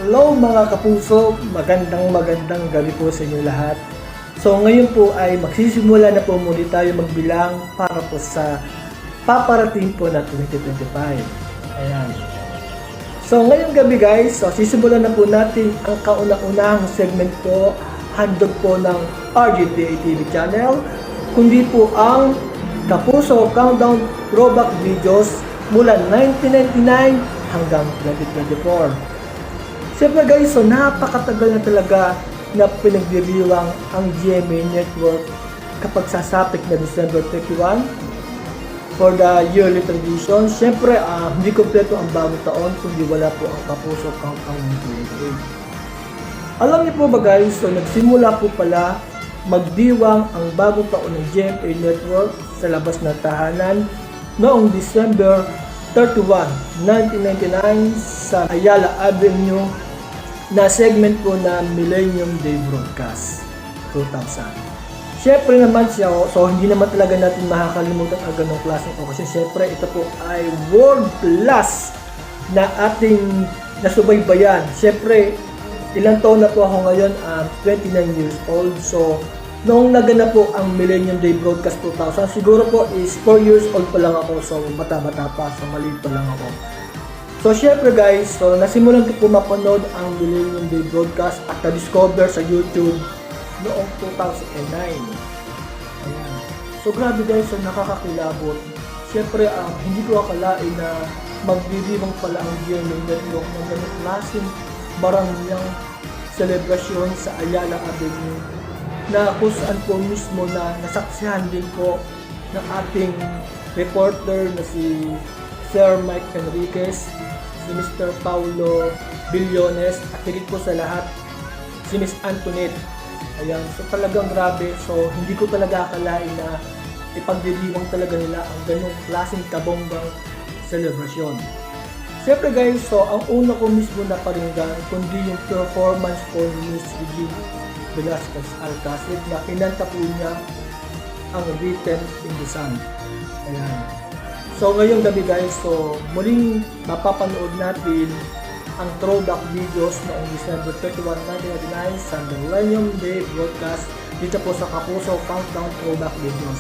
Hello mga kapuso, magandang gabi po sa inyo lahat. So ngayon po ay magsisimula na po muli tayo magbilang para po sa paparating po na 2025. Ayan. So ngayong gabi guys, so sisimulan na po natin ang kauna-unahang segment po, handog po ng RGTA TV channel, kundi po ang Kapuso Countdown Throwback Videos mula 1999 hanggang 2024. Siyempre guys, so napakatagal na talaga na pinagdiriwang ang GMA Network kapag sasapit na December 31 for the yearly tradition. Siyempre, hindi kompleto ang bagong taon kundi wala po ang Kapuso Countdown 2028. Alam niyo po ba guys, so nagsimula po pala magdiwang ang bagong taon ng GMA Network sa labas ng tahanan noong December 31, 1999 sa Ayala Avenue na segment po na Millennium Day Broadcast 2000. Siyempre naman siya, so hindi naman talaga natin makakalimutan ang ganong klaseng okasyon. Siyempre ito po ay world class na ating nasubaybayan. Siyempre ilang taon na po ako ngayon, 29 years old. So noong naganap po ang Millennium Day Broadcast 2000, siguro po is 4 years old pa lang ako. So bata-bata pa, so maliit pa lang ako. So syempre guys, so nasimulan ko po mapanood ang Millennium Day Broadcast at na-discover sa YouTube noong 2009. Ayan. So grabe guys, so nakakakilabot. Syempre hindi ko akalain na magdiriwang pala ang GMA Network ng ganong klaseng barangyang selebrasyon sa Ayala Avenue na kung saan po mismo na nasaksihan din po ng ating reporter na si Sir Mike Enriquez, si Mr. Paulo Billones, at higit po sa lahat si Miss Antoinette. Ayan, so talagang grabe. So hindi ko talaga akalain na ipagdiriwang talaga nila ang ganong klaseng kabongang selebrasyon. Siyempre guys, so ang una ko mismo na paringgan kundi yung performance po ni Miss Regine Velasquez Alcacid na kinanta po niya ang Written in the Sun. Ayan. So ngayong gabi guys, so muling mapapanood natin ang throwback videos noong December 31, 1999 sa Millennium Day Broadcast dito po sa Kapuso Countdown Throwback Videos.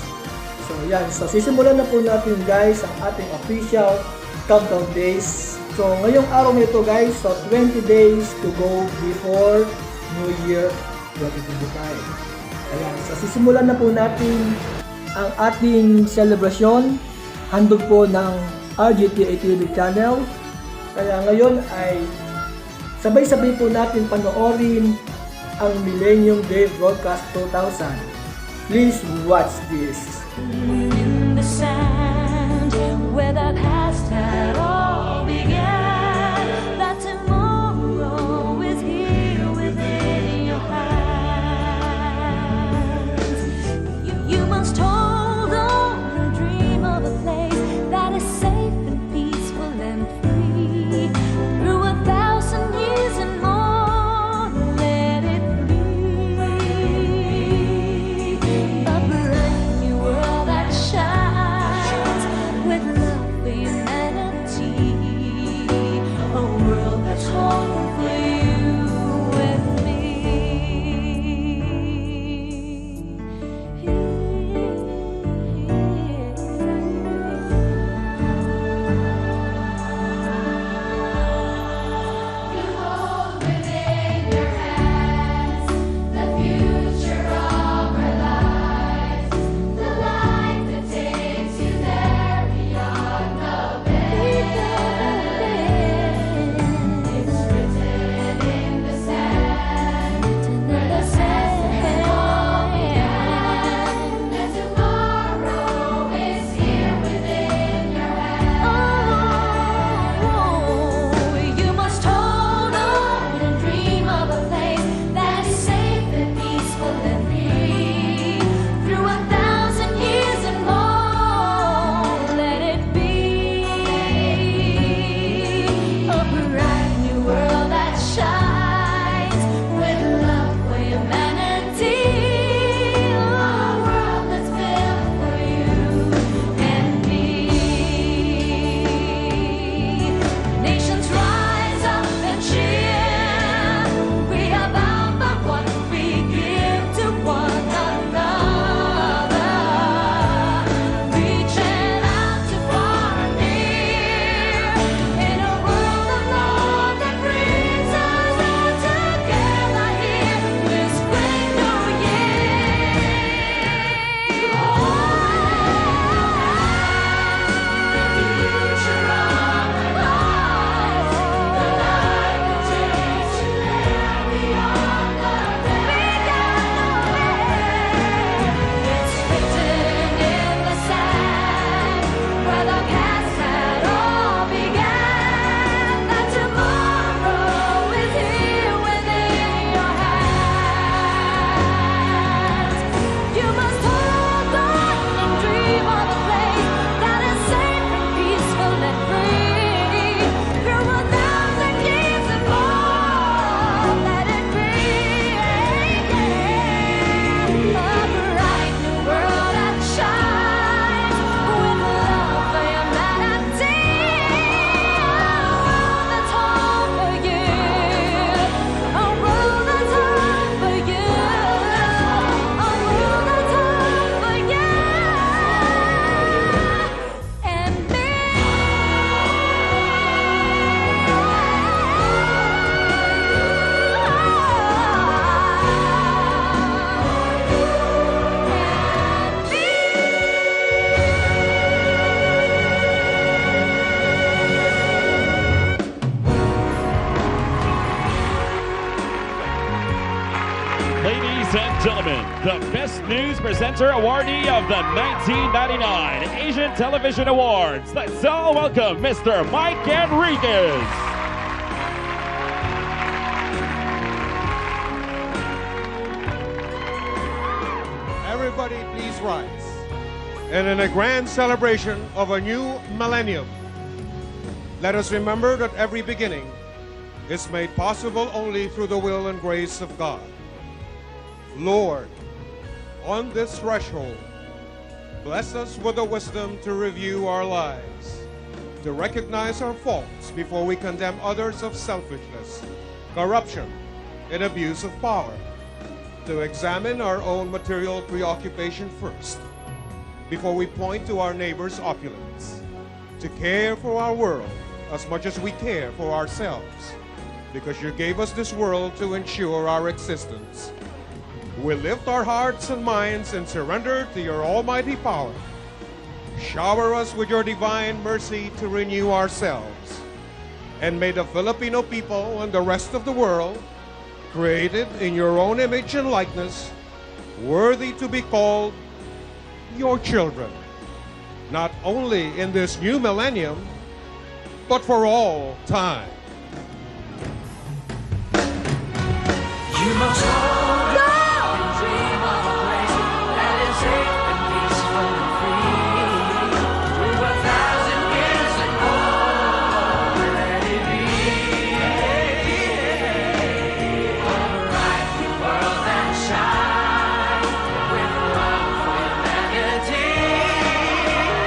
So yan, so sisimulan na po natin guys ang ating official countdown days. So ngayong araw nito guys, so 20 days to go before New Year 2025. Ayan, so sisimulan na po natin ang ating celebration, handog po ng RGTA TV channel. Kaya ngayon ay sabay-sabay po natin panoorin ang Millennium Day Broadcast 2000. Please watch this. In the sand, where the past had all began, that tomorrow is here within your hands. You must hold on and dream of a place that is safe and peaceful and free. Through 1,000 years and more, let it be a bright new world that shines with love for humanity. Ladies and gentlemen, the Best News Presenter awardee of the 1999 Asian Television Awards. Let's all welcome Mr. Mike Enriquez. Everybody please rise. And in a grand celebration of a new millennium, let us remember that every beginning is made possible only through the will and grace of God. Lord, on this threshold, bless us with the wisdom to review our lives, to recognize our faults before we condemn others of selfishness, corruption, and abuse of power, to examine our own material preoccupation first, before we point to our neighbor's opulence, to care for our world as much as we care for ourselves, because you gave us this world to ensure our existence. We lift our hearts and minds and surrender to your almighty power. Shower us with your divine mercy to renew ourselves. And may the Filipino people and the rest of the world, created in your own image and likeness, worthy to be called your children, not only in this new millennium, but for all time. You must hold on and dream of a place that is safe and peaceful and free. Through 1,000 years and more, let it be. A bright new world that shines with love for humanity.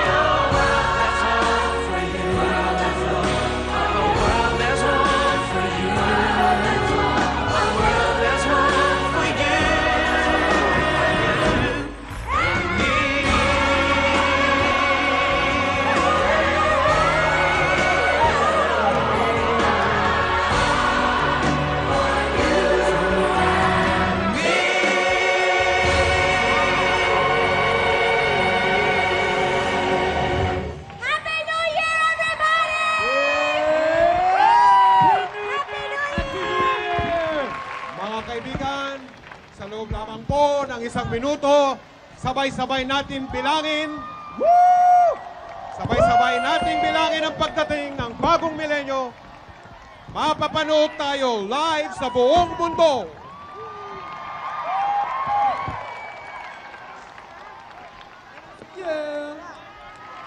A world that's home for you. A world that's home for you. A world that's home for you and me. Happy New Year, everybody! Mga kaibigan, sa loob lamang po ng isang minuto, sabay-sabay natin bilangin. Sabay-sabay natin bilangin ang pagdating ng bagong milenyo. Mapapanood tayo live sa buong mundo.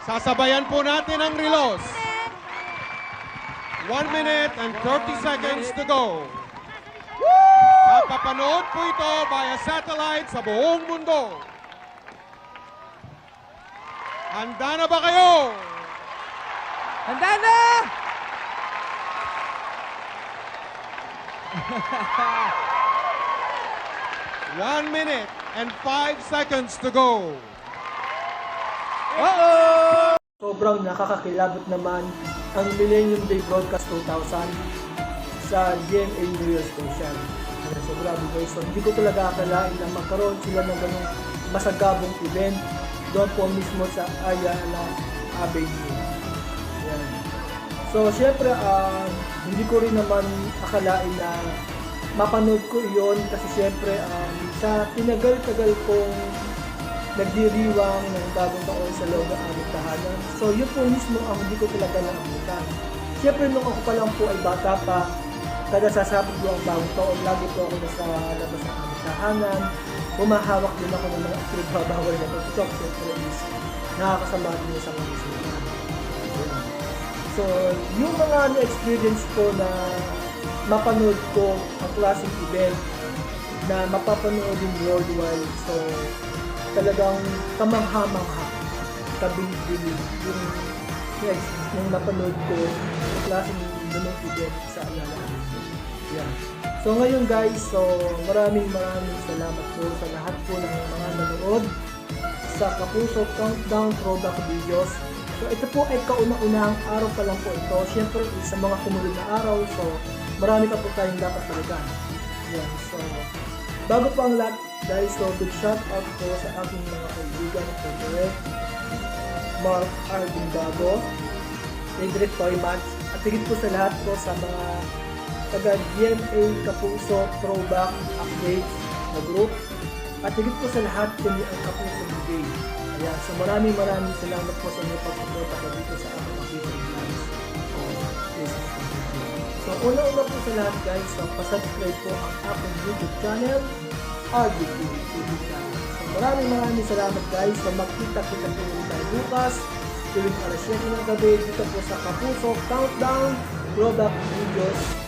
Sasabayan po natin ang relos. 1 minute and 30 seconds to go. Mapapanood po ito via satellite sa buong mundo. Handa na ba kayo? Handa na! One minute and 5 seconds to go. Sobrang nakakakilabot naman ang Millennium Day Broadcast 2000 sa GMA New Year Special. So grabe guys, so hindi ko talaga akalain na magkaroon sila ng ganung masagabong event doon po mismo sa Ayala Avenue. Yan. So syempre, hindi ko rin naman akalain na mapanood ko iyon kasi syempre sa tinagal-tagal kong nagdiriwang ng bagong taon sa loob ng aming tahanan. So yun po mismo ang hindi ko talaga naabutan. Siyempre nung ako pa lang po ay bata pa, kada sasabog ko ang bagong taon, lagi po ako nasa labas ng aming tahanan. Humahawak din ako ng mga pinagbabawal na pagtutok. Siyempre is nakakasama din sa mga isipan. So yung mga na-experience ko na mapanood ko ang klaseng event na mapapanood din worldwide. So talagang kamangha-mangha, kabilib-bilib yung napanood ko yung klaseng ganung event sa Ayala. Yeah. So ngayon guys, so maraming salamat po sa lahat po ng mga nanood sa Kapuso Countdown Throwback Videos. So ito po ay kauna-unahang araw pa lang po ito. Siyempre sa mga sumunod na araw, so marami pa po tayong dapat talagaan. Yeah. So bago po ang lahat, guys, so big shout out po sa aking mga kaibigan po direct Mark R. Gumbago, Edric Toymans, at higit po sa lahat po sa mga taga GMA Kapuso Throwback Updates na group. At higit po sa lahat, kami ang Kapuso Brigade. Ayan, so maraming salamat po sa inyong pagsuporta ko dito sa aking official vlogs o Facebook page. So una-una po sa lahat guys, so pasubscribe po ang aking YouTube channel, RGTV TV channel. So maraming salamat guys. So magkita-kita po ulit tayo bukas tuwing alas 7 ng gabi dito po sa Kapuso Countdown Throwback Videos